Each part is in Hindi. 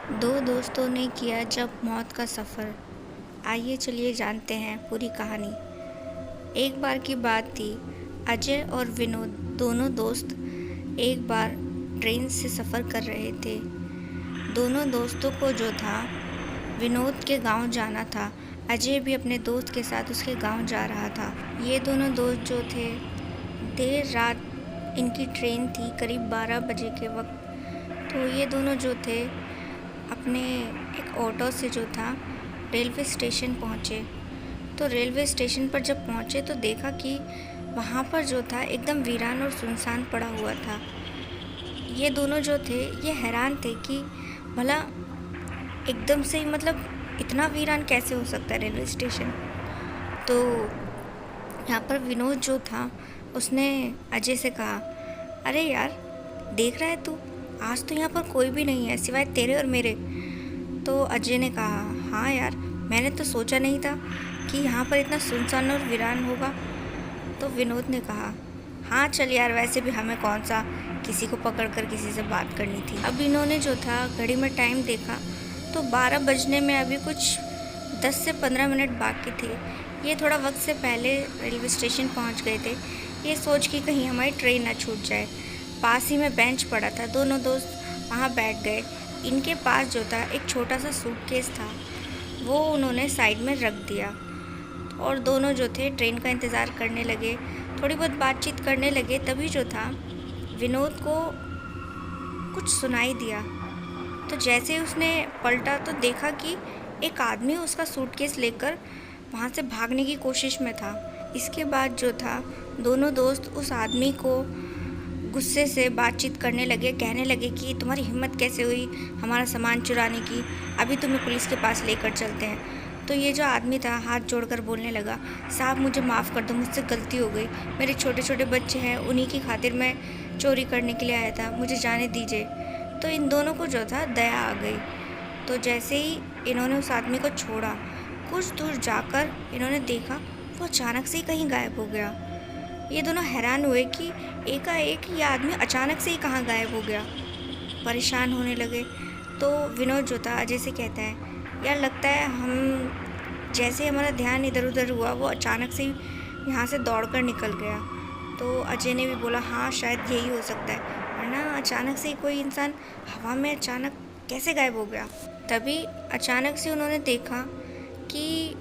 दो दोस्तों ने किया जब मौत का सफ़र। आइए चलिए जानते हैं पूरी कहानी। एक बार की बात थी। अजय और विनोद दोनों दोस्त एक बार ट्रेन से सफ़र कर रहे थे। दोनों दोस्तों को जो था विनोद के गांव जाना था। अजय भी अपने दोस्त के साथ उसके गांव जा रहा था। ये दोनों दोस्त जो थे, देर रात इनकी ट्रेन थी, करीब 12 बजे के वक्त। तो ये दोनों जो थे अपने एक ऑटो से जो था रेलवे स्टेशन पहुँचे। तो रेलवे स्टेशन पर जब पहुँचे तो देखा कि वहाँ पर जो था एकदम वीरान और सुनसान पड़ा हुआ था। ये दोनों जो थे ये हैरान थे कि भला एकदम से ही मतलब इतना वीरान कैसे हो सकता है रेलवे स्टेशन। तो यहाँ पर विनोद जो था उसने अजय से कहा, अरे यार, देख रहा है तू, आज तो यहाँ पर कोई भी नहीं है सिवाय तेरे और मेरे। तो अजय ने कहा, हाँ यार, मैंने तो सोचा नहीं था कि यहाँ पर इतना सुनसान और वीरान होगा। तो विनोद ने कहा, हाँ चल यार, वैसे भी हमें कौन सा किसी को पकड़कर किसी से बात करनी थी। अब इन्होंने जो था घड़ी में टाइम देखा तो 12 बजने में अभी कुछ 10 से 15 मिनट बाकी थे। ये थोड़ा वक्त से पहले रेलवे स्टेशन पहुंच गए थे, ये सोच कि कहीं हमारी ट्रेन ना छूट जाए। पास ही में बेंच पड़ा था, दोनों दोस्त वहाँ बैठ गए। इनके पास जो था एक छोटा सा सूटकेस था, वो उन्होंने साइड में रख दिया और दोनों जो थे ट्रेन का इंतज़ार करने लगे। थोड़ी बहुत बातचीत करने लगे। तभी जो था विनोद को कुछ सुनाई दिया। तो जैसे ही उसने पलटा तो देखा कि एक आदमी उसका सूटकेस लेकर वहाँ से भागने की कोशिश में था। इसके बाद जो था दोनों दोस्त उस आदमी को गुस्से से बातचीत करने लगे, कहने लगे कि तुम्हारी हिम्मत कैसे हुई हमारा सामान चुराने की, अभी तुम्हें पुलिस के पास लेकर चलते हैं। तो ये जो आदमी था हाथ जोड़कर बोलने लगा, साहब मुझे माफ़ कर दो, मुझसे गलती हो गई, मेरे छोटे छोटे बच्चे हैं, उन्हीं की खातिर मैं चोरी करने के लिए आया था, मुझे जाने दीजिए। तो इन दोनों को जो था दया आ गई। तो जैसे ही इन्होंने उस आदमी को छोड़ा, कुछ दूर जाकर इन्होंने देखा वो अचानक से ही कहीं गायब हो गया। ये दोनों हैरान हुए कि एकाएक ये आदमी अचानक से ही कहाँ गायब हो गया। परेशान होने लगे। तो विनोद जो था अजय से कहता है, यार लगता है हम जैसे हमारा ध्यान इधर उधर हुआ वो अचानक से ही यहाँ से दौड़कर निकल गया। तो अजय ने भी बोला, हाँ शायद यही हो सकता है, वरना अचानक से ही कोई इंसान हवा में अचानक कैसे गायब हो गया। तभी अचानक से उन्होंने देखा कि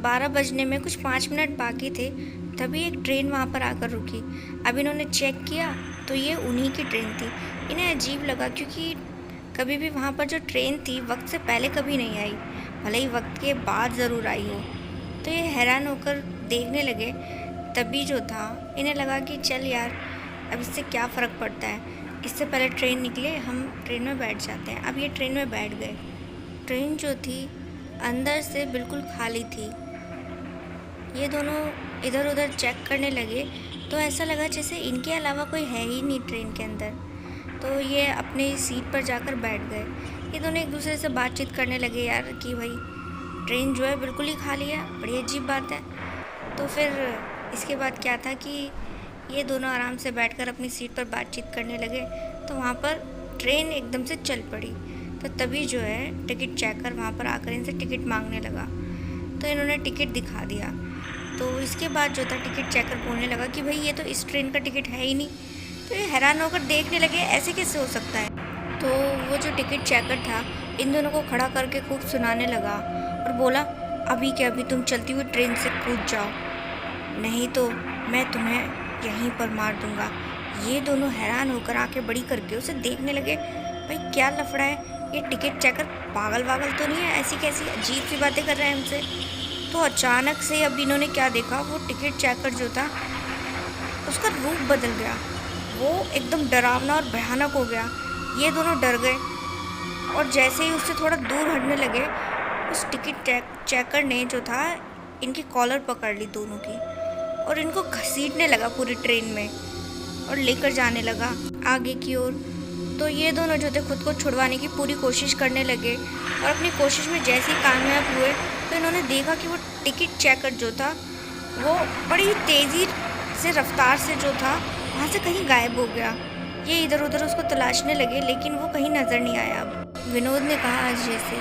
12 बजने में कुछ 5 मिनट बाकी थे। तभी एक ट्रेन वहाँ पर आकर रुकी। अब इन्होंने चेक किया तो ये उन्हीं की ट्रेन थी। इन्हें अजीब लगा क्योंकि कभी भी वहाँ पर जो ट्रेन थी वक्त से पहले कभी नहीं आई, भले ही वक्त के बाद ज़रूर आई हो। तो ये हैरान होकर देखने लगे। तभी जो था इन्हें लगा कि चल यार, अब इससे क्या फ़र्क पड़ता है, इससे पहले ट्रेन निकले, हम ट्रेन में बैठ जाते हैं। अब ये ट्रेन में बैठ गए। ट्रेन जो थी अंदर से बिल्कुल खाली थी। ये दोनों इधर उधर चेक करने लगे तो ऐसा लगा जैसे इनके अलावा कोई है ही नहीं ट्रेन के अंदर। तो ये अपनी सीट पर जाकर बैठ गए। ये दोनों एक दूसरे से बातचीत करने लगे, यार कि भाई ट्रेन जो है बिल्कुल ही खाली है, बड़ी अजीब बात है। तो फिर इसके बाद क्या था कि ये दोनों आराम से बैठकर अपनी सीट पर बातचीत करने लगे। तो वहाँ पर ट्रेन एकदम से चल पड़ी। तो तभी जो है टिकट चेकर वहाँ पर आकर इनसे टिकट मांगने लगा। तो इन्होंने टिकट दिखा दिया। तो इसके बाद जो था टिकट चेकर बोलने लगा कि भाई ये तो इस ट्रेन का टिकट है ही नहीं। तो ये हैरान होकर देखने लगे, ऐसे कैसे हो सकता है। तो वो जो टिकट चेकर था इन दोनों को खड़ा करके खूब सुनाने लगा और बोला, अभी के अभी तुम चलती हुई ट्रेन से कूद जाओ, नहीं तो मैं तुम्हें यहीं पर मार दूंगा। ये दोनों हैरान होकर आंखें बड़ी करके उसे देखने लगे, भाई क्या लफड़ा है, ये टिकट चेकर पागल वागल तो नहीं है, ऐसी कैसी अजीब सी बातें कर रहा है हमसे। तो अचानक से अब इन्होंने क्या देखा, वो टिकट चेकर जो था उसका रूप बदल गया, वो एकदम डरावना और भयानक हो गया। ये दोनों डर गए और जैसे ही उससे थोड़ा दूर हटने लगे, उस टिकट चेकर ने जो था इनकी कॉलर पकड़ ली दोनों की और इनको घसीटने लगा पूरी ट्रेन में और लेकर जाने लगा आगे की ओर। तो ये दोनों जो थे खुद को छुड़वाने की पूरी कोशिश करने लगे और अपनी कोशिश में जैसे ही कामयाब हुए तो इन्होंने देखा कि वो टिकट चेकर जो था वो बड़ी तेज़ी से रफ्तार से जो था वहाँ से कहीं गायब हो गया। ये इधर उधर उसको तलाशने लगे लेकिन वो कहीं नज़र नहीं आया। अब विनोद ने कहा अजय से,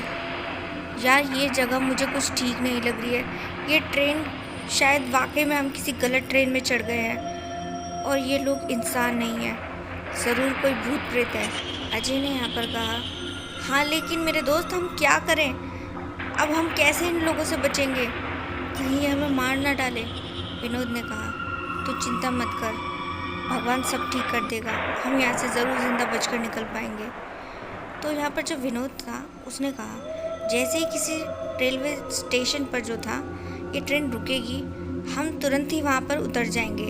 यार ये जगह मुझे कुछ ठीक नहीं लग रही है। ये ट्रेन, शायद वाकई में हम किसी गलत ट्रेन में चढ़ गए हैं और ये लोग इंसान नहीं हैं, ज़रूर कोई भूत प्रेत है। अजय ने यहाँ पर कहा, हाँ लेकिन मेरे दोस्त हम क्या करें? अब हम कैसे इन लोगों से बचेंगे? कहीं ये हमें मार ना डाले। विनोद ने कहा, तू चिंता मत कर, भगवान सब ठीक कर देगा, हम यहाँ से ज़रूर ज़िंदा बचकर निकल पाएंगे। तो यहाँ पर जो विनोद था उसने कहा, जैसे ही किसी रेलवे स्टेशन पर जो था ये ट्रेन रुकेगी, हम तुरंत ही वहाँ पर उतर जाएंगे।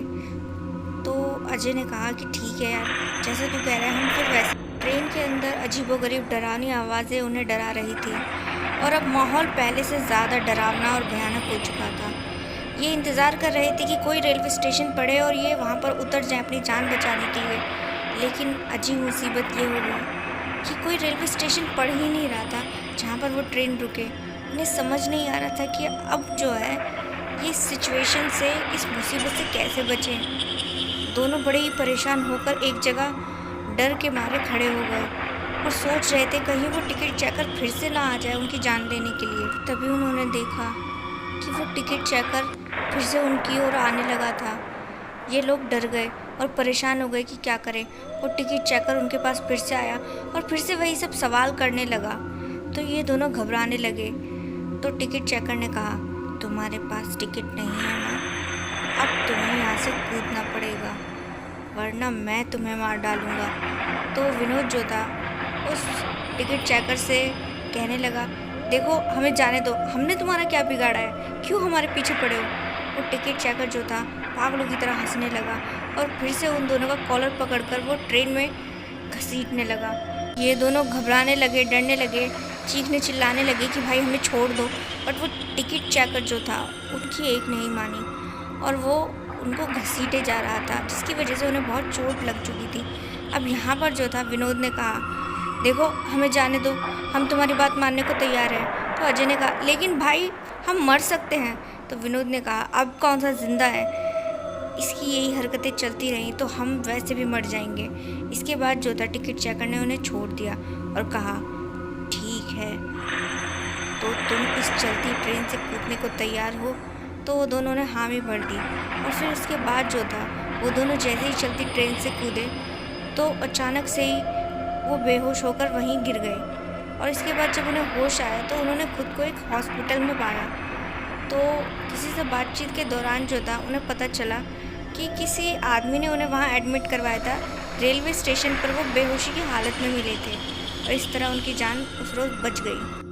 तो अजय ने कहा कि ठीक है यार, जैसे तू कह रहा है हम फिर वैसे। ट्रेन के अंदर अजीबोगरीब डरावनी आवाज़ें उन्हें डरा रही थी और अब माहौल पहले से ज़्यादा डरावना और भयानक हो चुका था। ये इंतज़ार कर रहे थे कि कोई रेलवे स्टेशन पड़े और ये वहाँ पर उतर जाए अपनी जान बचाने के लिए। लेकिन अजीब मुसीबत ये हो गई कि कोई रेलवे स्टेशन पड़ ही नहीं रहा था जहाँ पर वो ट्रेन रुके। उन्हें समझ नहीं आ रहा था कि अब जो है ये सिचुएशन से, इस मुसीबत से कैसे बचें। दोनों बड़े ही परेशान होकर एक जगह डर के मारे खड़े हो गए और सोच रहे थे कहीं वो टिकट चेकर फिर से ना आ जाए उनकी जान लेने के लिए। तभी उन्होंने देखा कि वो टिकट चेकर फिर से उनकी ओर आने लगा था। ये लोग डर गए और परेशान हो गए कि क्या करें। वो टिकट चेकर उनके पास फिर से आया और फिर से वही सब सवाल करने लगा। तो ये दोनों घबराने लगे। तो टिकट चेकर ने कहा, तुम्हारे पास टिकट नहीं है ना, अब तुम्हें यहाँ से कूदना पड़ेगा वरना मैं तुम्हें मार डालूँगा। तो विनोद जो था उस टिकट चेकर से कहने लगा, देखो हमें जाने दो, हमने तुम्हारा क्या बिगाड़ा है, क्यों हमारे पीछे पड़े हो। वो टिकट चेकर जो था पागलों की तरह हंसने लगा और फिर से उन दोनों का कॉलर पकड़कर वो ट्रेन में घसीटने लगा। ये दोनों घबराने लगे, डरने लगे, चीखने चिल्लाने लगे कि भाई हमें छोड़ दो। बट वो टिकट चेकर जो था उनकी एक नहीं मानी और वो उनको घसीटे जा रहा था, जिसकी वजह से उन्हें बहुत चोट लग चुकी थी। अब यहाँ पर जो था विनोद ने कहा, देखो हमें जाने दो, हम तुम्हारी बात मानने को तैयार हैं। तो अजय ने कहा, लेकिन भाई हम मर सकते हैं। तो विनोद ने कहा, अब कौन सा जिंदा है, इसकी यही हरकतें चलती रहीं तो हम वैसे भी मर जाएंगे। इसके बाद जो था टिकट चेकर ने उन्हें छोड़ दिया और कहा, ठीक है तो तुम इस चलती ट्रेन से कूदने को तैयार हो। तो वो दोनों ने हामी भर दी और फिर उसके बाद जो था वो दोनों जैसे ही चलती ट्रेन से कूदे तो अचानक से ही वो बेहोश होकर वहीं गिर गए। और इसके बाद जब उन्हें होश आया तो उन्होंने खुद को एक हॉस्पिटल में पाया। तो किसी से बातचीत के दौरान जो था उन्हें पता चला कि किसी आदमी ने उन्हें वहाँ एडमिट करवाया था। रेलवे स्टेशन पर वो बेहोशी की हालत में मिले थे और इस तरह उनकी जान उस रोज़ बच गई।